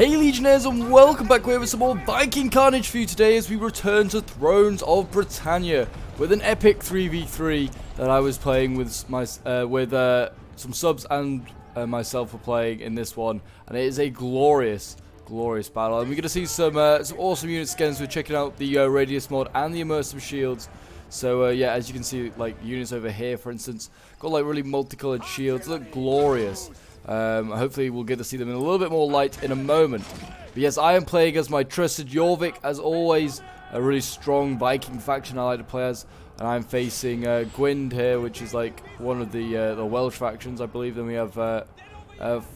Hey Legionnaires, and welcome back with some more Viking carnage for you today as we return to Thrones of Britannia with an epic 3v3 that I was playing with my some subs and myself were playing in this one, and it is a glorious battle. And we're going to see some awesome units again as we're checking out the radius mod and the immersive shields. So yeah, as you can see, like units over here, for instance, got like really multicolored shields, look glorious. Hopefully we'll get to see them in a little bit more light in a moment. But yes, I am playing as my trusted JORVIK, as always, a really strong Viking faction I like to play as. And I'm facing Gwynd here, which is like one of the Welsh factions, I believe. Then we have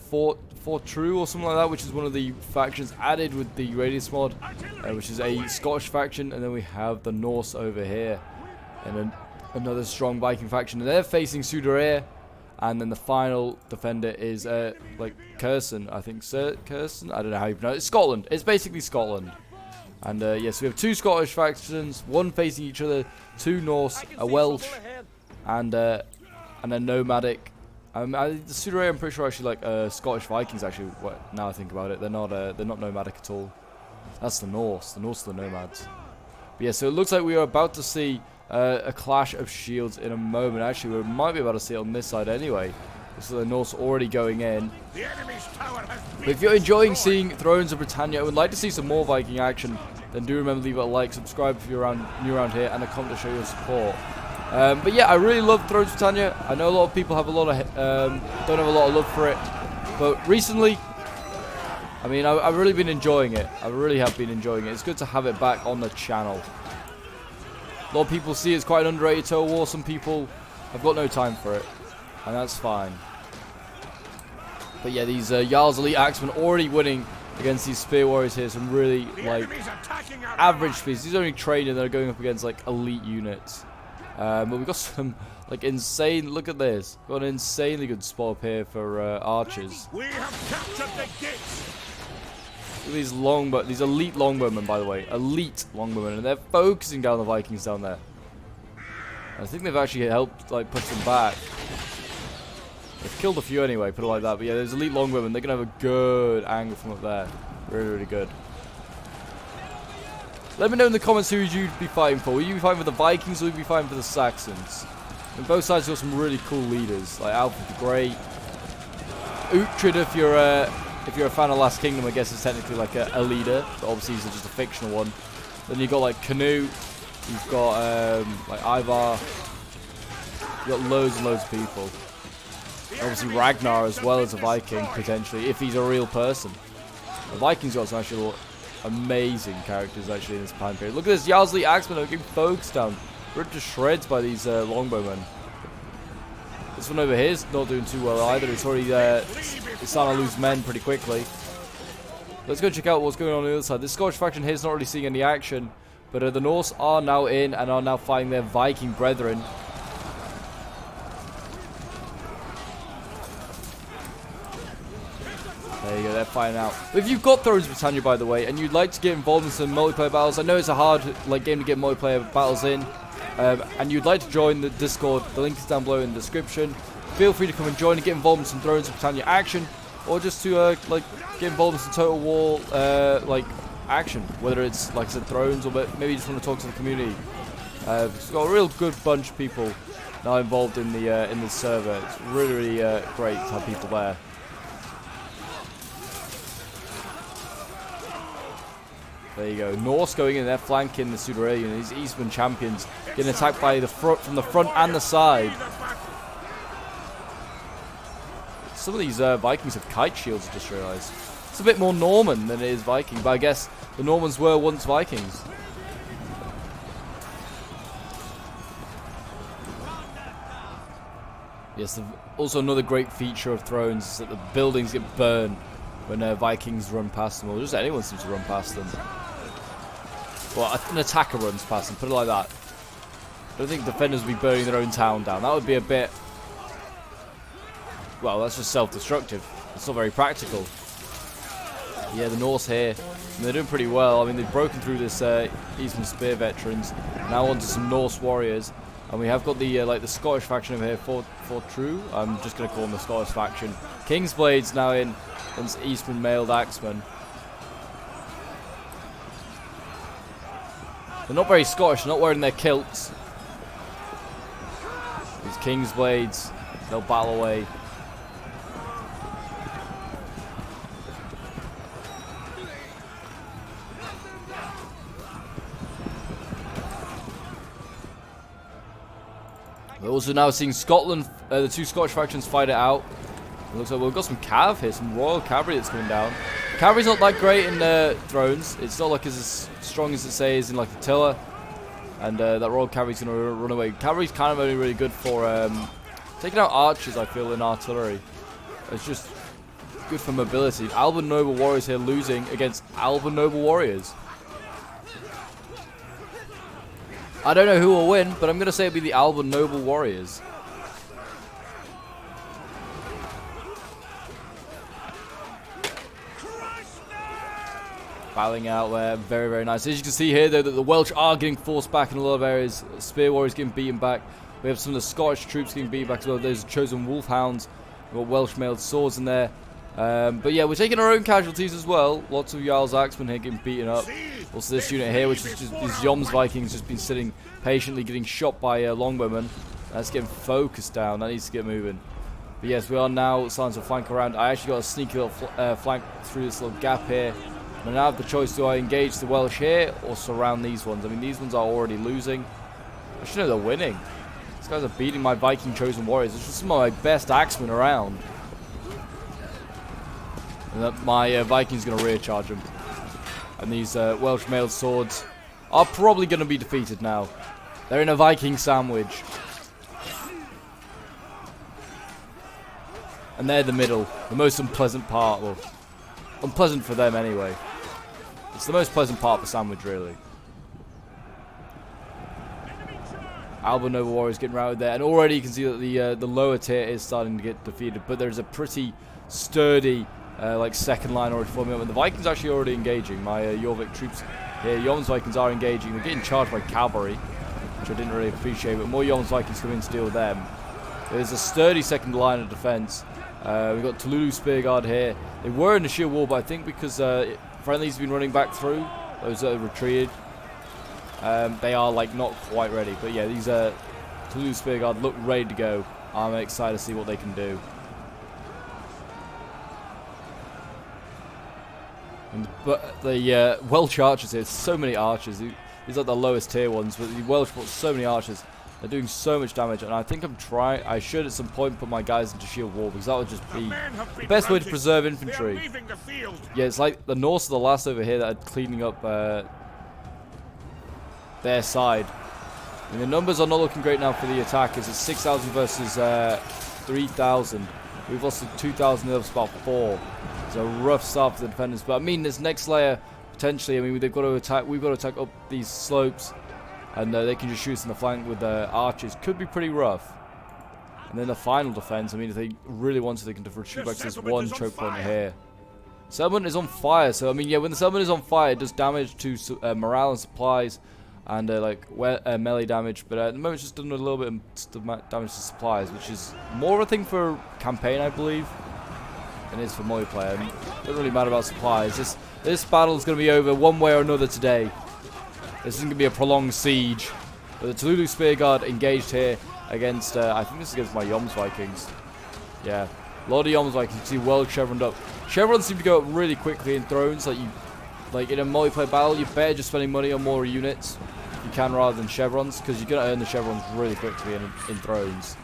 Fort True or something like that, which is one of the factions added with the Radius mod, which is a Scottish faction. And then we have the Norse over here, and another strong Viking faction. And they're facing Suderir. And then the final defender is like Curson, I think. Curson? I don't know how you pronounce it. It's Scotland. It's basically Scotland. And yes, we have two Scottish factions, one facing each other, two Norse, a Welsh, and then nomadic. The Suderir, I'm pretty sure, actually like Scottish Vikings. Actually, now I think about it, they're not nomadic at all. That's the Norse. The Norse are the nomads. But yeah, so it looks like we are about to see a clash of shields in a moment. Actually, we might be able to see it on this side anyway. So the Norse already going in. But if you're enjoying seeing Thrones of Britannia and would like to see some more Viking action, then do remember to leave a like, subscribe if you're new around here, and a comment to show your support. But yeah, I really love Thrones of Britannia. I know a lot of people have don't have a lot of love for it, but recently, I mean, I've really been enjoying it. I really have been enjoying it. It's good to have it back on the channel. A lot of people see it's quite an underrated total war. Some people have got no time for it, and that's fine. But yeah, these Jarl's Elite Axemen already winning against these Spear Warriors here. Some really like average speeds. These are only training that are going up against like elite units. But we've got some like insane. Look at this. Got an insanely good spot up here for archers. We have captured the gates. These these elite longbowmen, by the way, elite longbowmen, and they're focusing down the Vikings down there. I think they've actually helped like push them back. They've killed a few anyway, put it like that. But yeah, there's elite longbowmen. They're gonna have a good angle from up there, really good. Let me know in the comments who you'd be fighting for. Will you be fighting for the Vikings or will you be fighting for the Saxons? And both sides got some really cool leaders, like Alfred the Great, Uhtred if you're a fan of Last Kingdom, I guess it's technically like a leader, but obviously he's just a fictional one. Then you've got like Canute, you've got like Ivar, you've got loads and loads of people. Obviously Ragnar as well as a Viking, potentially, if he's a real person. The Vikings got some actual amazing characters actually in this time period. Look at this, Jarl's Elite Axemen are getting focused down, ripped to shreds by these longbowmen. This one over here is not doing too well either. It's already it's starting to lose men pretty quickly. Let's go check out what's going on the other side. This Scottish faction here is not really seeing any action, but the Norse are now in and are now fighting their Viking brethren. There you go, they're fighting out. If you've got Thrones of Britannia, by the way, and you'd like to get involved in some multiplayer battles, I know it's a hard game to get multiplayer battles in. And you'd like to join the Discord, the link is down below in the description. Feel free to come and join and get involved in some Thrones of Britannia action, or just to like get involved in some Total War like action, whether it's like I said Thrones or maybe you just want to talk to the community. It's got a real good bunch of people now involved in the server. It's really great to have people there. There you go. Norse going in there, flanking the Suderir. These Eastman champions getting attacked by from the front and the side. Some of these Vikings have kite shields, I just realised. It's a bit more Norman than it is Viking, but I guess the Normans were once Vikings. Yes, also another great feature of Thrones is that the buildings get burned when Vikings run past them, or just anyone seems to run past them. Well, an attacker runs past them, put it like that. I don't think defenders would be burning their own town down. That would be a bit... well, that's just self-destructive. It's not very practical. Yeah, the Norse here, and they're doing pretty well. I mean, they've broken through this Eastern Spear veterans. Now onto some Norse warriors. And we have got the like the Scottish faction over here, Fort True. I'm just going to call them the Scottish faction. Kingsblade's now in, and Eastman mailed axemen. They're not very Scottish, they're not wearing their kilts. These King's Blades, they'll battle away. We're also now seeing Scotland, the two Scottish factions fight it out. It looks like we've got some cav here, some royal cavalry that's coming down. Cavalry's not that great in thrones. It's not like it's as strong as it says in like Attila. And that royal cavalry's going to run away. Cavalry's kind of only really good for taking out archers, I feel, in artillery. It's just good for mobility. Alban noble warriors here losing against Alban noble warriors. I don't know who will win, but I'm going to say it'll be the Alban noble warriors. Battling out there, very, very nice. As you can see here, though, that the Welsh are getting forced back in a lot of areas. Spear warriors getting beaten back. We have some of the Scottish troops getting beaten back as well. There's chosen wolfhounds. We've got Welsh mailed swords in there. But yeah, we're taking our own casualties as well. Lots of Jarl's Axemen here getting beaten up. Also this unit here, which is just these Joms Vikings, just been sitting patiently getting shot by longbowmen. That's getting focused down. That needs to get moving. But yes, we are now starting to flank around. I actually got a sneaky little flank through this little gap here. And I now have the choice, do I engage the Welsh here or surround these ones? I mean, these ones are already losing. I should know they're winning. These guys are beating my Viking chosen warriors. It's just some of my best axemen around. And that my Viking's going to rear charge them. And these Welsh mailed swords are probably going to be defeated now. They're in a Viking sandwich. And they're the middle. The most unpleasant part. Well, unpleasant for them anyway. It's the most pleasant part of the sandwich, really. Alban noble warriors getting routed there. And already you can see that the lower tier is starting to get defeated. But there's a pretty sturdy like second line already forming up, and the Vikings actually already engaging. My JORVIK troops here, Jom's Vikings are engaging. They're getting charged by cavalry, which I didn't really appreciate, but more Jom's Vikings come in to deal with them. There's a sturdy second line of defense. We've got Tululu Spearguard here. They were in the shield wall, but I think because friendlies have been running back through, those that have retreated, they are like not quite ready. But yeah, these Tululu Spearguard look ready to go. I'm excited to see what they can do. But the Welsh archers here, so many archers. These are the lowest tier ones, but the Welsh brought so many archers. They're doing so much damage, and I think I should at some point put my guys into shield wall, because that would just be the best way to preserve infantry. Yeah, it's like the Norse are the last over here that are cleaning up their side. I mean, the numbers are not looking great now for the attackers. It's 6,000 versus 3,000. We've lost 2,000, they've about 4. It's a rough start for the defenders, but I mean, this next layer potentially. I mean, they've got to attack. We've got to attack up these slopes, and they can just shoot us in the flank with archers. Could be pretty rough. And then the final defense. I mean, if they really want to, they can retreat back to this one choke point here. Settlement is on fire, so I mean, yeah, when the settlement is on fire, it does damage to morale and supplies, and melee damage. But at the moment, it's just done a little bit of damage to supplies, which is more of a thing for campaign, I believe. And it's for multiplayer. Doesn't really matter about supplies. This battle is going to be over one way or another today. This isn't going to be a prolonged siege. But the Tululu Spearguard engaged here against, I think this is against my Joms Vikings. Yeah, a lot of Joms Vikings. You see well chevroned up. Chevrons seem to go up really quickly in thrones. Like in a multiplayer battle, you're better just spending money on more units if you can, rather than chevrons, because you're going to earn the chevrons really quickly in thrones.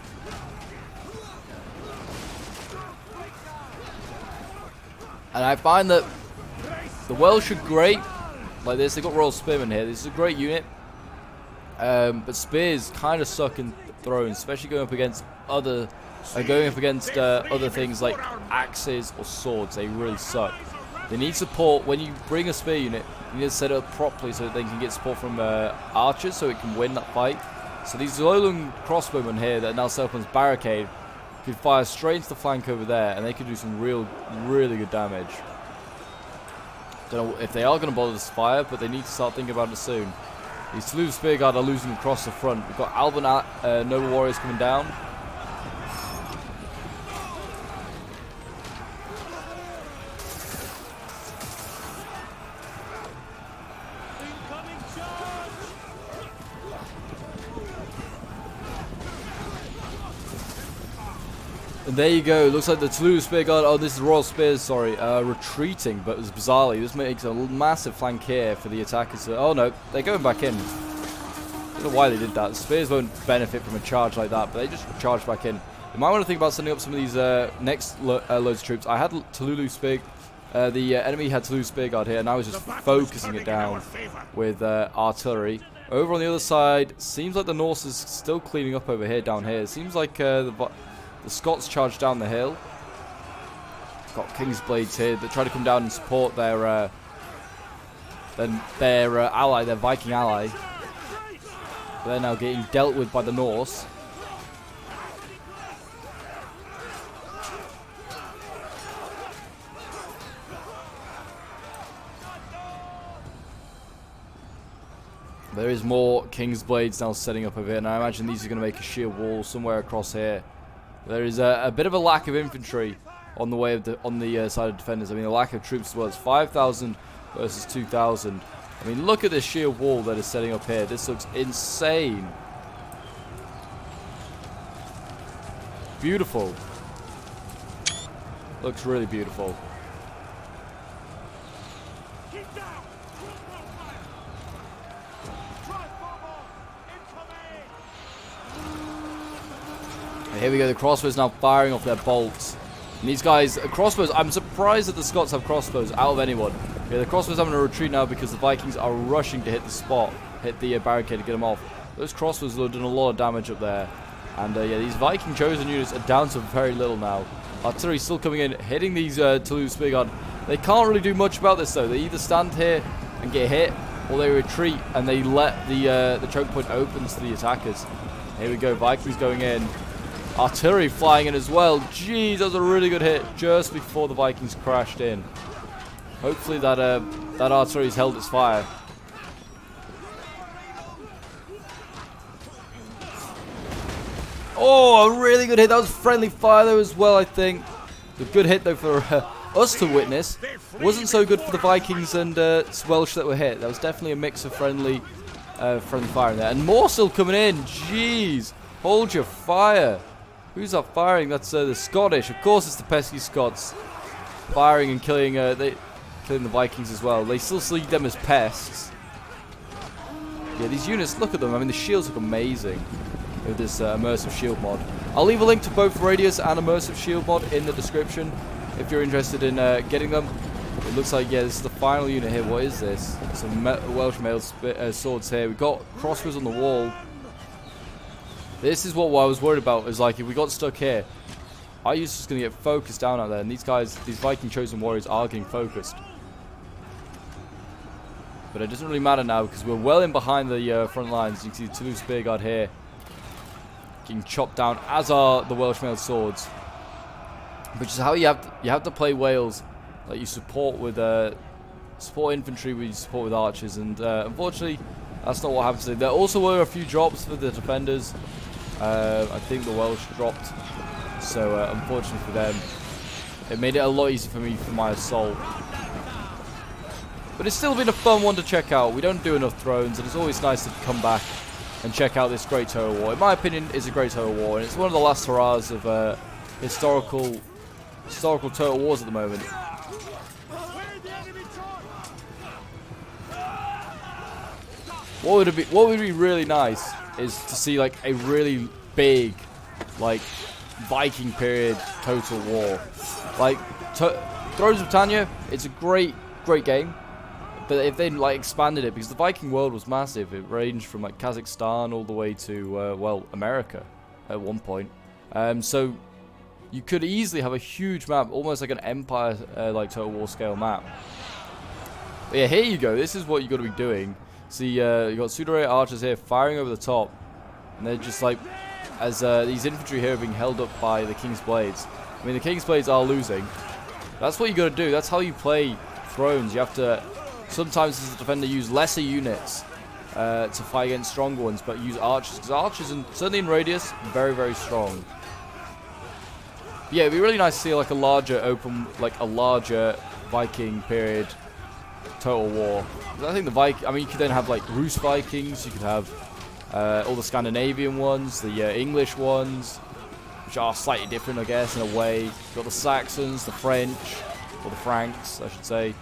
And I find that the Welsh are great like this. They've got Royal Spearmen here. This is a great unit. But spears kind of suck in thrones, especially going up against other things like axes or swords. They really suck. They need support. When you bring a spear unit, you need to set it up properly so that they can get support from archers, so it can win that fight. So these Lowland crossbowmen here that are now set up as barricade could fire straight into the flank over there, and they could do some really good damage. Don't know if they are going to bother this fire, but they need to start thinking about it soon. These Tululu Spearguard are losing across the front. We've got Alban noble warriors coming down. And there you go. Looks like the Toulouse Spear Guard. Oh, this is Royal Spears, sorry. Retreating, but bizarrely, this makes a massive flank here for the attackers. Oh no, they're going back in. I don't know why they did that. Spears won't benefit from a charge like that, but they just charge back in. You might want to think about sending up some of these next loads of troops. I had Toulouse Spear. The enemy had Toulouse Spear Guard here, and I was just focusing it down with artillery. Over on the other side, seems like the Norse is still cleaning up over here, down here. It seems like the Scots charged down the hill. Got King's Blades here that try to come down and support their ally, their Viking ally. But they're now getting dealt with by the Norse. There is more King's Blades now setting up over here, and I imagine these are going to make a sheer wall somewhere across here. There is a bit of a lack of infantry on the way of on the side of defenders. I mean, a lack of troops as well. It's 5,000 versus 2,000. I mean, look at this sheer wall that is setting up here. This looks insane. Beautiful. Looks really beautiful. And here we go, the crossbows now firing off their bolts. And these guys, crossbows, I'm surprised that the Scots have crossbows out of anyone. Yeah, the crossbows having to retreat now because the Vikings are rushing to hit the spot, hit the barricade to get them off. Those crossbows have done a lot of damage up there. And yeah, these Viking chosen units are down to very little now. Artillery still coming in, hitting these Toulouse Spear Guard. They can't really do much about this though. They either stand here and get hit, or they retreat and they let the choke point open to the attackers. Here we go, Vikings going in. Artillery flying in as well. Jeez, that was a really good hit just before the Vikings crashed in. Hopefully that artillery's held its fire. Oh, a really good hit. That was friendly fire though as well, I think. A good hit though for us to witness. Wasn't so good for the Vikings and Welsh that were hit. That was definitely a mix of friendly fire in there. And more still coming in. Jeez. Hold your fire. Who's that firing? That's the Scottish. Of course it's the pesky Scots. Firing and killing the Vikings as well. They still see them as pests. Yeah, these units, look at them. I mean, the shields look amazing with this immersive shield mod. I'll leave a link to both Radius and immersive shield mod in the description if you're interested in getting them. It looks like, yeah, this is the final unit here. What is this? Some Welsh mailed swords here. We've got crossbows on the wall. This is what I was worried about, is like if we got stuck here, our use is going to get focused down out there, and these guys, these Viking chosen warriors are getting focused. But it doesn't really matter now because we're well in behind the front lines. You can see the Toulouse Spear Guard here getting chopped down, as are the Welsh mailed swords. Which is how you have to play Wales. Like you support with support infantry, with you support with archers, and unfortunately that's not what happens. There also were a few drops for the defenders. I think the Welsh dropped, so unfortunately for them, it made it a lot easier for me for my assault. But it's still been a fun one to check out. We don't do enough thrones, and it's always nice to come back and check out this great total war. In my opinion, it's a great total war, and it's one of the last hurrahs of historical total wars at the moment. What would be really nice is to see like a really big, like Viking period total war. Like Thrones of Britannia, it's a great game, but if they like expanded it, because the Viking world was massive, it ranged from like Kazakhstan all the way to well, America at one point. So you could easily have a huge map, almost like an empire like total war scale map. But yeah, here you go. This is what you got to be doing. See, you got Sudore archers here firing over the top, and they're just like, as these infantry here are being held up by the King's Blades. I mean, the King's Blades are losing. That's what you got to do. That's how you play Thrones. You have to sometimes, as a defender, use lesser units to fight against stronger ones, but use archers, because archers, and certainly in Radius, very, very strong. But yeah, it'd be really nice to see like a larger Viking period total war. I think I mean, you could then have like Rus Vikings, you could have all the Scandinavian ones, the English ones, which are slightly different, I guess, in a way. You've got the Saxons, the French, or the Franks, I should say.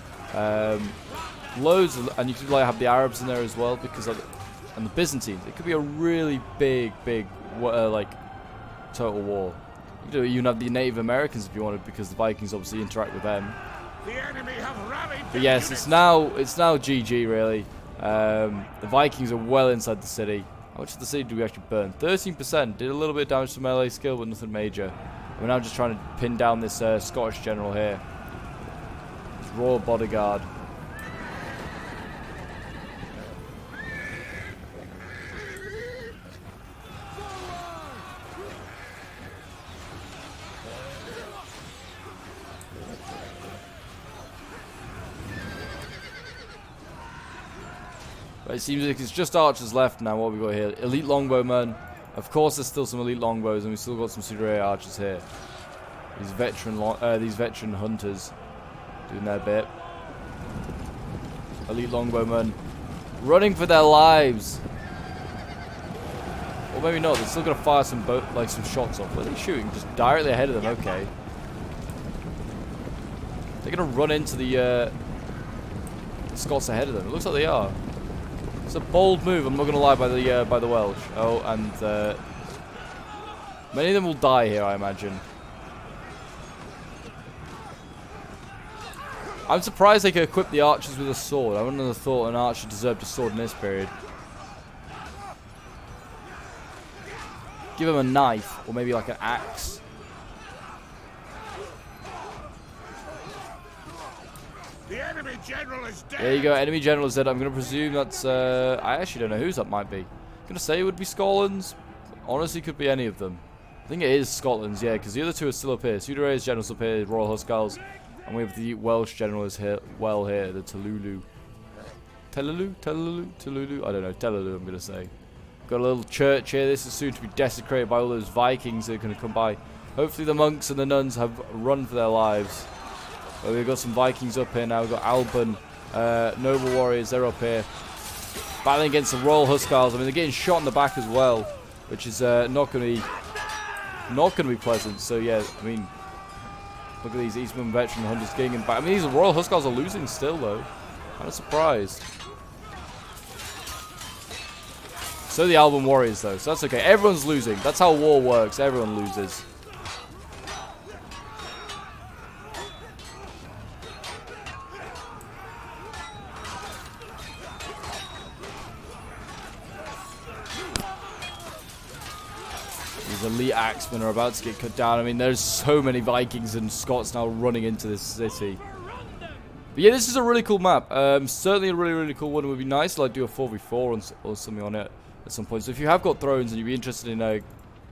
Loads of, and you could like have the Arabs in there as well, because and the Byzantines. It could be a really big like total war. You could even have the Native Americans if you wanted, because the Vikings obviously interact with them. The enemy have rallied. But yes, it's now GG really. The Vikings are well inside the city. How much of the city do we actually burn? 13%. Did a little bit of damage to melee skill, but nothing major. We're now just trying to pin down this Scottish general here. His royal bodyguard. But it seems like it's just archers left now. What have we got here? Elite longbowmen. Of course, there's still some elite longbows, and we've still got some superior archers here. These veteran hunters doing their bit. Elite longbowmen running for their lives. Or maybe not. They're still gonna fire some some shots off. Where are they shooting? Just directly ahead of them. Okay. They're gonna run into the Scots ahead of them. It looks like they are. It's a bold move, I'm not going to lie, by the Welsh. Oh, and many of them will die here, I imagine. I'm surprised they could equip the archers with a sword. I wouldn't have thought an archer deserved a sword in this period. Give him a knife, or maybe like an axe. The enemy general is dead. There you go, enemy general is dead. I'm going to presume that's... I actually don't know whose that might be. I'm going to say it would be Scotland's. Honestly, could be any of them. I think it is Scotland's, yeah, because the other two are still up here. Sudere's general's up here, Royal Huscarls. And we have the Welsh general is here, here, the Telulu. Telulu? I don't know, Telulu I'm going to say. Got a little church here. This is soon to be desecrated by all those Vikings that are going to come by. Hopefully the monks and the nuns have run for their lives. Well, we've got some Vikings up here now. We've got Alban, noble warriors. They're up here, battling against the Royal Huscarls. I mean, they're getting shot in the back as well, which is not going to be pleasant. So yeah, I mean, look at these Eastman veteran hunters getting in back. I mean, these Royal Huscarls are losing still, though. Kind of surprised. So the Alban warriors, though. So that's okay. Everyone's losing. That's how war works. Everyone loses. Elite axemen are about to get cut down. I mean, there's so many Vikings and Scots now running into this city. But yeah, this is a really cool map. Certainly a really cool one. It would be nice to like do a 4v4 or something on it at some point. So if you have got thrones and you'd be interested in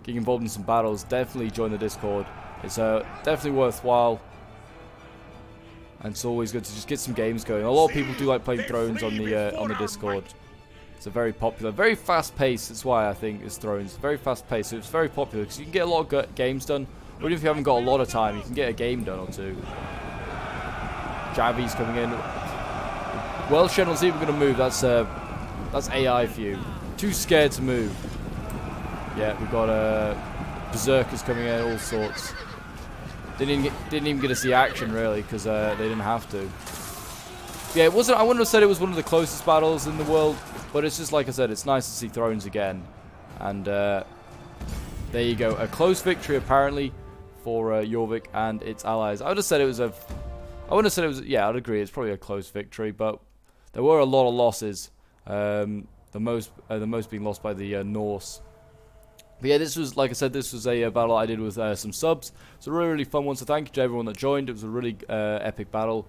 getting involved in some battles, definitely join the Discord. It's definitely worthwhile. And it's always good to just get some games going. A lot of people do like playing thrones on the Discord. It's a very popular, very fast-paced. That's why I think it's Thrones. Very fast-paced, so it's very popular because you can get a lot of games done. Or even if you haven't got a lot of time, you can get a game done or two. Javi's coming in. Welsh general's even going to move. That's AI for you. Too scared to move. Yeah, we've got berserkers coming in, all sorts. Didn't even get to see action really because they didn't have to. Yeah, it wasn't. I wouldn't have said it was one of the closest battles in the world. But it's just like I said, it's nice to see thrones again. And there you go. A close victory apparently for Jorvik and its allies. I would have said it was a... I wouldn't have said it was... Yeah, I'd agree. It's probably a close victory. But there were a lot of losses. The most being lost by the Norse. But yeah, this was, like I said, this was a battle I did with some subs. It's a really fun one. So thank you to everyone that joined. It was a really epic battle.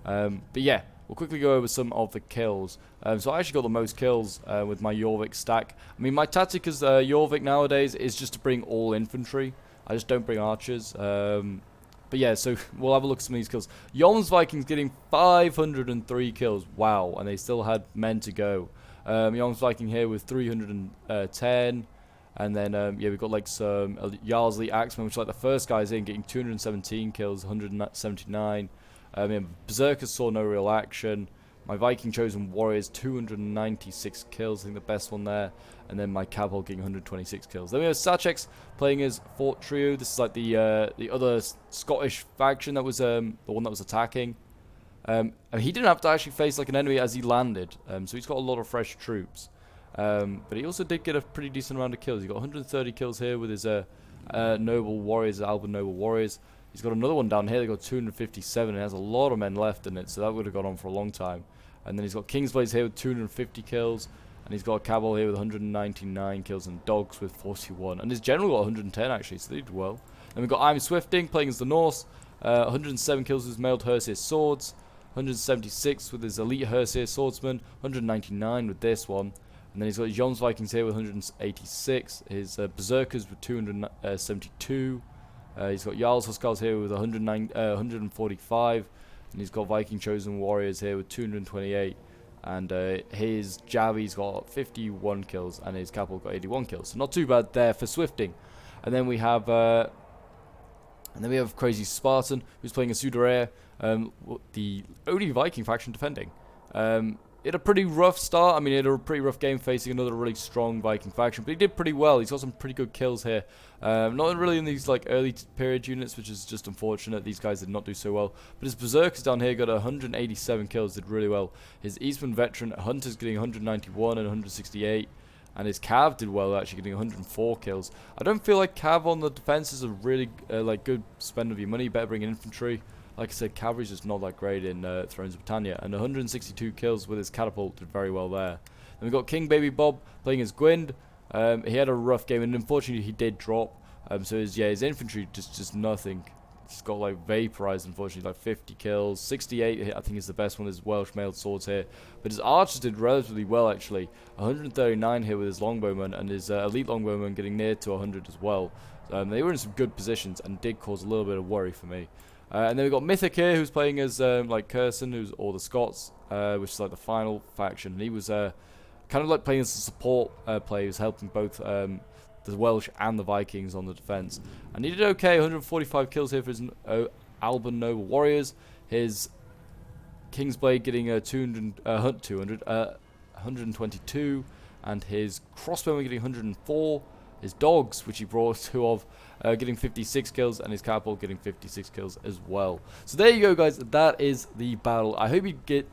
But yeah. We'll quickly go over some of the kills. So I actually got the most kills with my Jorvik stack. I mean, my tactic as Jorvik nowadays is just to bring all infantry. I just don't bring archers. But yeah, so we'll have a look at some of these kills. Yolm's Vikings getting 503 kills. Wow, and they still had men to go. Yolm's Viking here with 310. And then, yeah, we've got like some Yarlsley Axemen, which like the first guys in, getting 217 kills, 179. Berserkers saw no real action. My Viking Chosen Warriors, 296 kills, I think the best one there. And then my Cabal getting 126 kills. Then we have Sacheks playing as Fort Trio. This is like the other Scottish faction that was the one that was attacking. And he didn't have to actually face like an enemy as he landed, so he's got a lot of fresh troops. But he also did get a pretty decent amount of kills. He got 130 kills here with his Noble Warriors, Alban Noble Warriors. He's got another one down here. They got 257. It has a lot of men left in it, so that would have gone on for a long time. And then he's got Kingsblades here with 250 kills, and he's got a Cabal here with 199 kills, and Dogs with 41. And his General got 110 actually, so they did well. Then we've got I'm Swifting playing as the Norse, 107 kills with his mailed Hersir swords, 176 with his elite Hersir swordsman, 199 with this one. And then he's got Jon's Vikings here with 186, his Berserkers with 272. He's got Jarl's Huskars here with 145, and he's got Viking Chosen Warriors here with 228. And his Javi's got 51 kills, and his Capel got 81 kills. So not too bad there for Swifting. And then we have Crazy Spartan, who's playing a Sudair, the only Viking faction defending. He had a pretty rough start. I mean, he had a pretty rough game facing another really strong Viking faction, but he did pretty well. He's got some pretty good kills here. Not really in these like early period units, which is just unfortunate. These guys did not do so well. But his Berserkers down here got 187 kills, did really well. His Eastman Veteran Hunter's getting 191 and 168. And his Cav did well, actually getting 104 kills. I don't feel like Cav on the defense is a really like good spend of your money. You better bring in infantry. Like I said, cavalry's just not that great in Thrones of Britannia. And 162 kills with his catapult did very well there. Then we've got King Baby Bob playing as Gwynd. He had a rough game, and unfortunately he did drop. So his infantry just nothing. He's got like vaporized, unfortunately, like 50 kills. 68 I think is the best one, his Welsh mailed swords here. But his archers did relatively well actually. 139 here with his longbowmen, and his elite longbowmen getting near to 100 as well. They were in some good positions and did cause a little bit of worry for me. And then we've got Mythic here, who's playing as like Curson, or the Scots, which is like the final faction. And he was kind of like playing as a support player. He was helping both the Welsh and the Vikings on the defense. And he did okay, 145 kills here for his Alban Noble Warriors. His Kingsblade getting 122, and his Crossbowmen getting 104. His Dogs, which he brought two of, getting 56 kills, and his Catapult getting 56 kills as well. So there you go, guys. That is the battle. I hope you did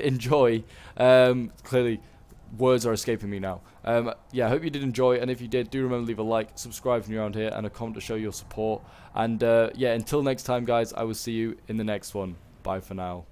enjoy. Clearly, words are escaping me now. Yeah, I hope you did enjoy, and if you did, do remember to leave a like, subscribe from around here, and a comment to show your support. And yeah, until next time, guys, I will see you in the next one. Bye for now.